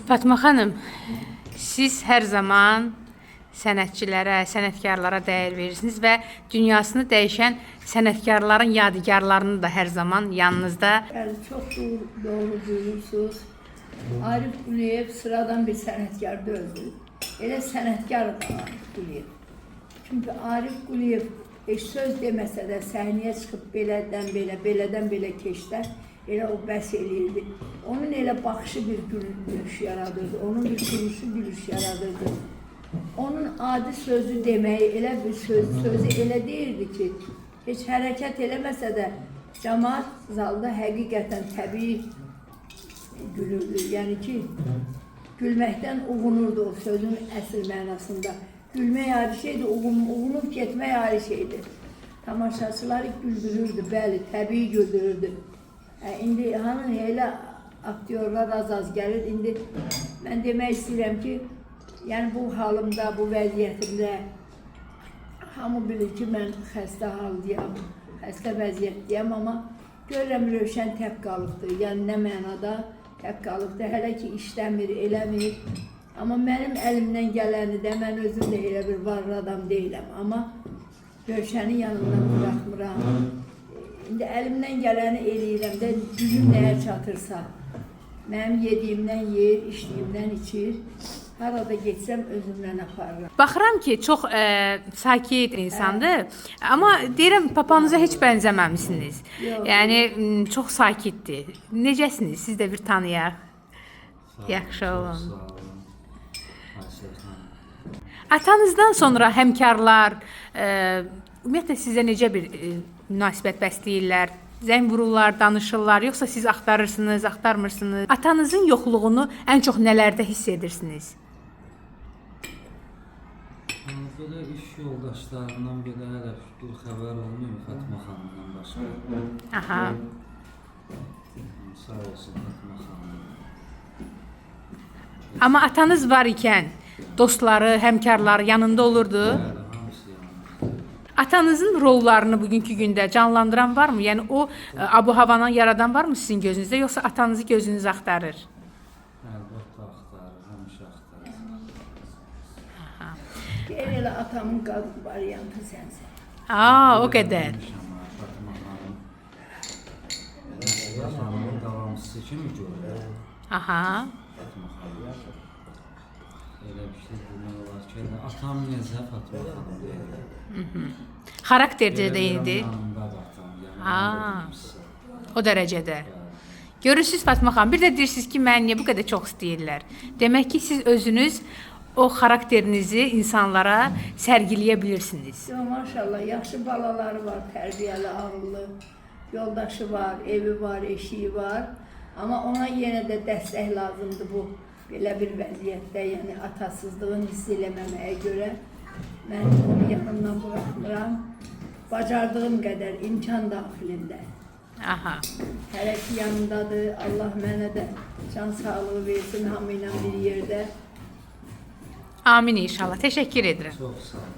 Fatma xanım, siz hər zaman sənətçilərə, sənətkarlara dəyər verirsiniz və dünyasını dəyişən sənətkarların yadigarlarını da hər zaman yanınızda. Yani çok doğru duyursunuz. Arif Quliyev sıradan bir sənətkar deyildi. Elə sənətkar Arif Quliyev. Çünkü Arif Quliyev heç söz deməsə də səhnəyə çıxıb belədən belə keçdə elə o bəs eləyirdi. Onun elə baxışı bir gülüş yaradırdı, onun bir gülüşü gülüş yaradırdı. Onun adi sözü deməyi elə bir sözü elə deyirdi ki, heç hərəkət eləməsə də cəmaat zalda həqiqətən təbii gülürdü. Yəni ki, gülməkdən uğunurdu o sözün əsl mənasında. Gülmək ayrı şeydir, uğunup getmək ayrı şeydir. Tamaşaçıları güldürürdü, bəli, təbii güldürürdü. İndi hanı elə aktyorlar az gəlir. İndi mən demək istəyirəm ki, yəni bu halımda, bu vəziyyətimdə hamı bilir ki, mən xəstə haldayam, xəstə vəziyyətdəyəm, amma görürəm Rövşən tək qalıbdır. Yəni nə mənada tək qalıbdır, hələ ki işləmir, eləmir. Amma mənim əlimdən gələni də, mən özüm də elə bir varlı adam deyiləm, amma Rövşəni yanımdan bıraxmıram. İndi əlimdən gələni eləyirəm də, gücüm nəyə çatırsa. Mənim yediyimdən yer, içdiyimdən içir. Harada geçsəm özümdən aparıram. Baxıram ki, çox sakit insandır. Amma deyirəm, papanıza heç bənzəməmişsiniz. Yəni, çox sakitdir. Necəsiniz? Siz də bir tanıyaq. Yaxşı olun. Atanızdan sonra həmkarlar, ümumiyyətlə sizə necə bir münasibət bəsləyirlər? Zəng vururlar, danışırlar, yoxsa siz axtarırsınız, axtarmırsınız? Atanızın yoxluğunu ən çox nələrdə hiss edirsiniz? Belə iş yoldaşlarından belə hələ bir xəbər olmuyor Fatma xanımdan başqa. Aha. Sağ olsun Fatma xanım. Amma atanız var ikən, dostları, həmkarları yanında olurdu. Bəli, hamısı yanımızda. Atanızın rollarını bugünkü gündə canlandıran varmı? Yəni o abu-havanı yaradan varmı sizin gözünüzdə, yoxsa atanızı gözünüz axtarır? Əlbəttə axtarır, həmişə axtarır. Deyir elə atamın qadın variantı sənsən. Aa, o qədər. Fatma xanım. Xanımın davamçısı kimi görür. Aha. Fatma xanım. Elə bir şey demək olar ki, atam necə Fatma xanım deyir. Xarakterdə də idi. Yanımdadır atam, yəni Aa. yanımdadır. O dərəcədə. Görürsüz Fatma xanım, bir də deyirsiniz ki, məni niyə bu qədər çox istəyirlər? Demək ki, siz özünüz o xarakterinizi insanlara sərgiləyə bilirsiniz. Maşallah, yaxşı balaları var, tərbiyəli, ağıllı, yoldaşı var, evi var, eşiği var. Amma ona yenə də dəstək lazımdır bu belə bir vəziyyətdə, yəni atasızlığını hiss eləməməyə görə. Mən onu yanımdan bıraxmıram. Bacardığım qədər imkan daxilində. Aha. Hələ ki yanımdadır. Allah mənə də can sağlığı versin hamı ilə bir yerdə. Amin inşallah. Təşəkkür edirəm. Çox sağ olun.